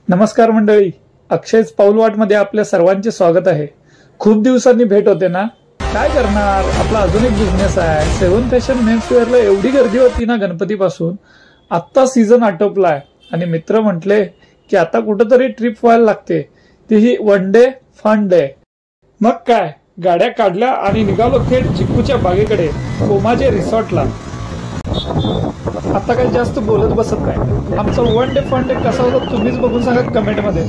नमस्कार मंडळी, अक्षयच पाऊलवाटमध्ये आपल्या सर्वांचे स्वागत आहे। खूप दिवसांनी भेट होते ना, काय करणार, आपला अजून एक बिझनेस आहे। 7 फॅशन मेन्स वेअरला एवढी गर्दी होती ना गणपतीपासून, आता सीझन आटोपलाय आणि मित्र म्हटले की आता कुठेतरी ट्रिप व्हायला लागते, तीही वन डे फन डे। मग काय, गाड्या काढल्या आणि निघालो थेट चिक्कूच्या बागेकडे, पोमाजे रिसॉर्टला। आता काही जास्त बोलत बसत नाही, आमचा वन डे फन डे कसा होता तुम्हीच बघून सांगा कमेंट मध्ये।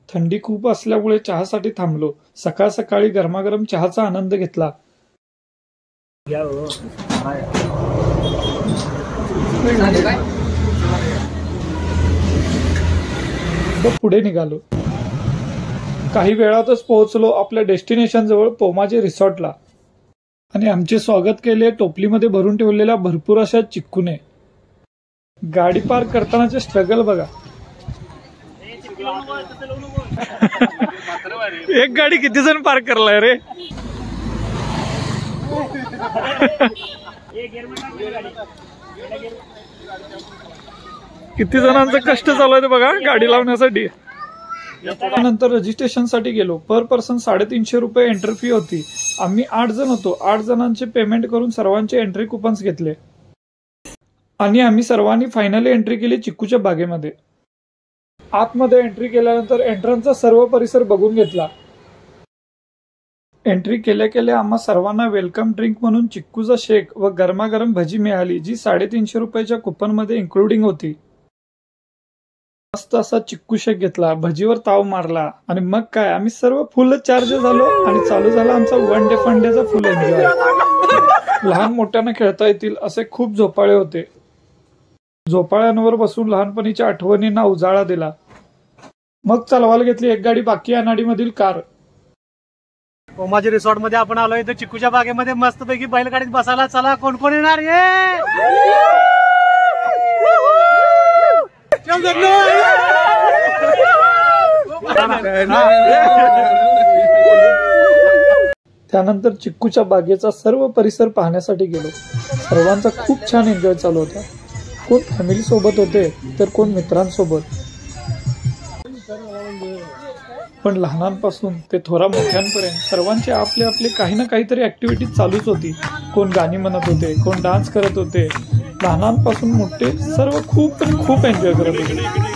थंडी खूप असल्यामुळे चहासाठी थांबलो। सकाळ सकाळी गरमागरम चहाचा आनंद घेतला। पुढे निघालो, काही वेळातच पोहोचलो आपल्या डेस्टिनेशन जवळ पोमाजे रिसॉर्टला। आणि आमचे स्वागत केले टोपलीमध्ये भरून ठेवलेल्या भरपूर अशा चिक्कूने। गाडी पार्क करतानाचे स्ट्रगल बघा। एक गाडी किती जण पार्क करलाय रे। किती जणांचं कष्ट चालू आहे बघा गाडी लावण्यासाठी। नंतर रजिस्ट्रेशन साठी गेलो। पर पर्सन 350 रुपये एंट्री फी होती। आम्ही 8 जण होतो। 8 जणांचे पेमेंट करून सर्वांचे एंट्री कुपन्स घेतले आणि आम्ही सर्वांनी फायनली एंट्री केली चिक्कूच्या बागेमध्ये। आतमध्ये एंट्री केल्यानंतर एंट्रन्सचा सर्व परिसर बघून घेतला। एंट्री केल्या केल्या आम्हा सर्वांना वेलकम ड्रिंक म्हणून चिक्कूचा शेक व गरमागरम भजी मिळाली, जी 350 रुपयाच्या कुपन मध्ये इन्क्लुडिंग होती। मस्त असा चिक्कू शेक घेतला, भजीवर ताव मारला आणि मग काय आम्ही सर्व फुल चार्ज झालो आणि चालू झाला आमचा वन डे फन डेचा फुल एन्जॉय। लहान मोठ्यांना खेळता येतील असे खूप झोपाळे होते। झोपाळ्यांवर बसून लहानपणीच्या आठवणींना उजाळा दिला। मग चालवायला घेतली एक गाडी बाकी अनाडी मधील कार। पोमाजे रिसॉर्ट मध्ये आपण आलोय तर चिक्कूच्या बागेमध्ये मस्त पैकी बैलगाडीत बसायला। चला कोण कोण येणार ये। त्यानंतर चिक्कूच्या बागेचा सर्व परिसर पाहण्यासाठी गेलो। सर्वांचा खूप छान एन्जॉय चालू होता। कोण फॅमिली सोबत होते तर कोण मित्रांसोबत, पण लहानांपासून ते थोरा मोठ्यांपर्यंत सर्वांचे आपले आपले काही ना काहीतरी ऍक्टिव्हिटी चालूच होती। कोण गाणी म्हणत होते, कोण डान्स करत होते। लहानांपासून मोठे सर्व खूप एन्जॉय करत होते।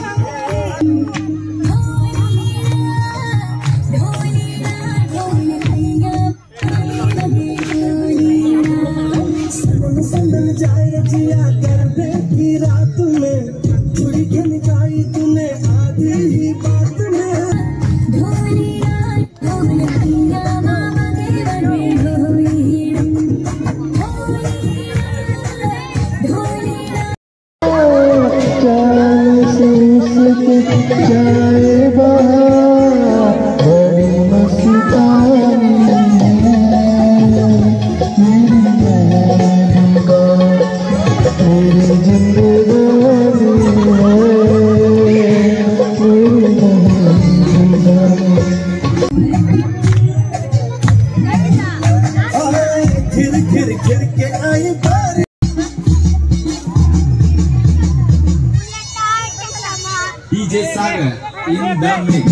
DJ Saga in the mix.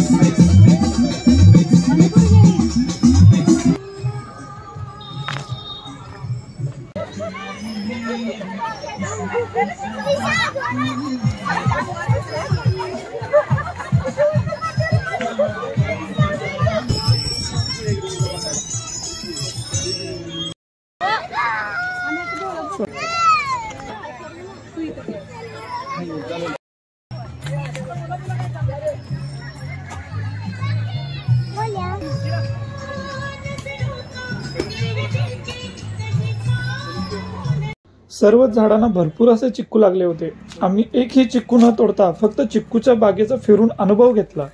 सर्व झाडांना भरपूर असे चिक्कू लागले होते। आम्ही एकही चिक्कू न तोडता फक्त चिक्कूच्या बागेचा फिरून अनुभव घेतला।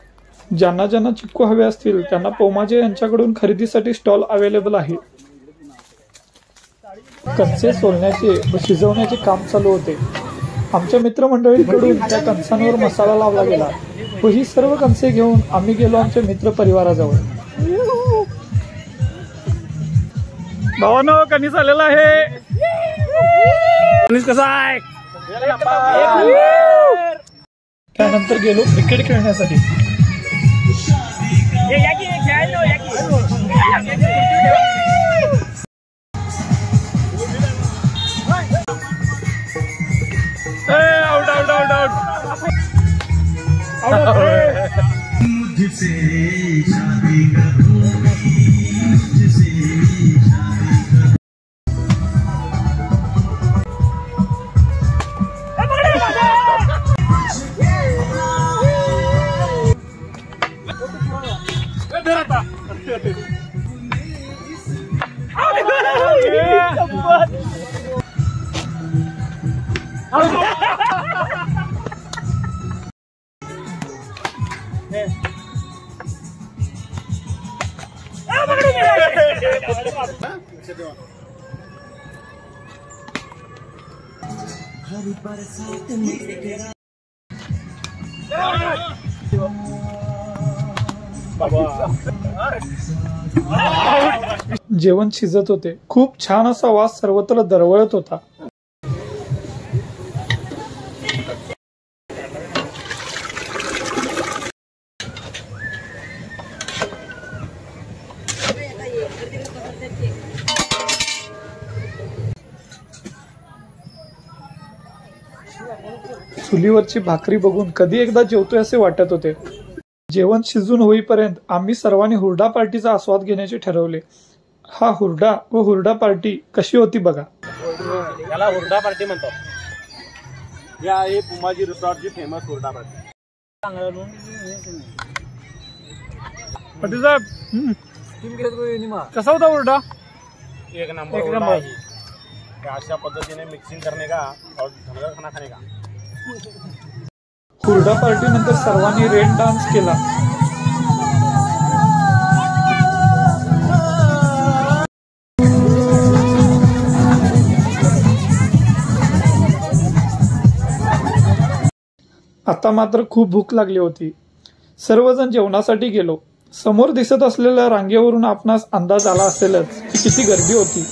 ज्यांना ज्यांना चिक्कू हवे असतील त्यांना पोमाजे यांच्याकडून खरेदीसाठी स्टॉल अवेलेबल आहे। कणसे सोलण्याचे व शिजवण्याचे काम चालू होते। आमच्या मित्रमंडळीकडून त्या कणसांवर मसाला लावला गेला व ही सर्व कणसे घेऊन आम्ही गेलो आमच्या मित्र परिवाराजवळ। भावांनो, कणीस आलेला आहे। कणीस कसा आहे? त्यानंतर गेलो क्रिकेट खेळण्यासाठी. जेवण शिजत होते. खूप छान असा वास सर्वत्र दरवळत होता. चुलीवरची भाकरी बघून कधी एकदा जेवतोय असे वाटत होते. जेवण शिजून होईपर्यंत आम्ही सर्वांनी हुरडा पार्टीचा आस्वाद घेण्याचे ठरवले. हा हुरडा व हुरडा पार्टी कशी होती बघा. याला हुरडा पार्टी म्हणतात. या आहे पुमाजी रिसॉर्टची फेमस हुरडा पार्टी. पाटील साहेब कसा होता हुरडा. एक नंबर. अशा पद्धतीने मिक्सिंग करने का और खाना खाने का. हुरडा पार्टी नंतर सर्वांनी रेन डान्स केला. आता मात्र खूप भूक लागली होती. सर्वजण जेवणासाठी गेलो. समोर दिसत असलेल्या रांगेवरून आपणास अंदाज आला असेलच की किती गर्दी होती.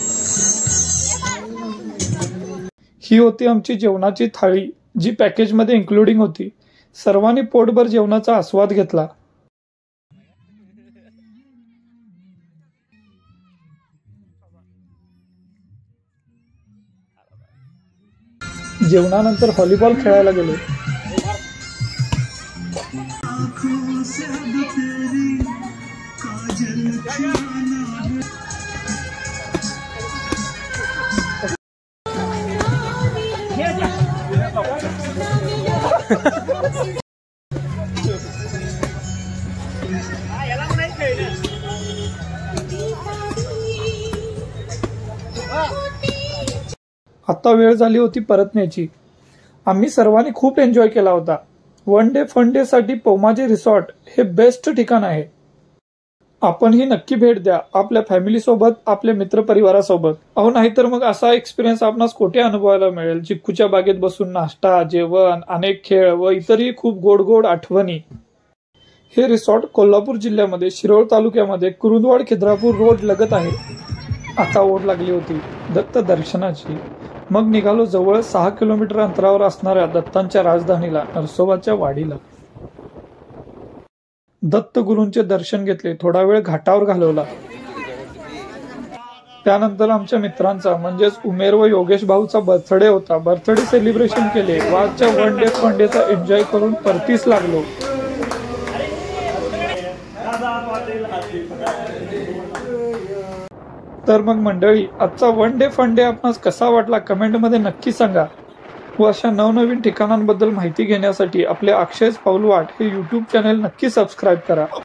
ही होती आमची जेवणाची थाळी जी पॅकेजमध्ये इन्क्लुडिंग होती. सर्वांनी पोटभर जेवणाचा आस्वाद घेतला. जेवणानंतर व्हॉलीबॉल खेळायला गेलो. आता वेळ झाली होती परतण्याची. आम्ही सर्वांनी खूप एन्जॉय केला होता. वन डे फन डे साठी पोमाजी रिसॉर्ट हे बेस्ट ठिकाण आहे. आपणही नक्की भेट द्या आपल्या फॅमिली सोबत, आपल्या मित्र परिवारासोबत. अहो नाहीतर मग असा एक्सपिरियन्स आपणास कोठे अनुभवायला मिळेल. चिक्कूच्या बागेत बसून नाश्ता, जेवण, अनेक खेळ व इतरही खूप गोड गोड आठवणी. हे रिसॉर्ट कोल्हापूर जिल्ह्यामध्ये शिरोळ तालुक्यामध्ये कुरुंदवाड खिद्रापूर रोड लगत आहे. आता ओढ लागली होती दत्त दर्शनाची. मग निघालो जवळ 6 किलोमीटर अंतरावर असणाऱ्या दत्तांच्या राजधानीला नरसोबाच्या वाडीला. दत्त गुरूंचे दर्शन घेतले. थोडा वेळ घाटावर घालवला. त्यानंतर आमच्या मित्रांचा म्हणजेच उमेर व योगेश भाऊचा बर्थडे होता. बर्थडे सेलिब्रेशन केले. आजच्या वन डे फन डेचा एन्जॉय करून परतीस लागलो. तर मग मंडळी आजचा वन डे फन डे आपणास कसा वाटला कमेंटमध्ये नक्की सांगा. व अशा नवनवीन ठिकाणांबद्दल माहिती घेण्यासाठी आपले अक्षयच पाऊलवाट हे यूट्यूब चॅनेल नक्की सबस्क्राईब करा.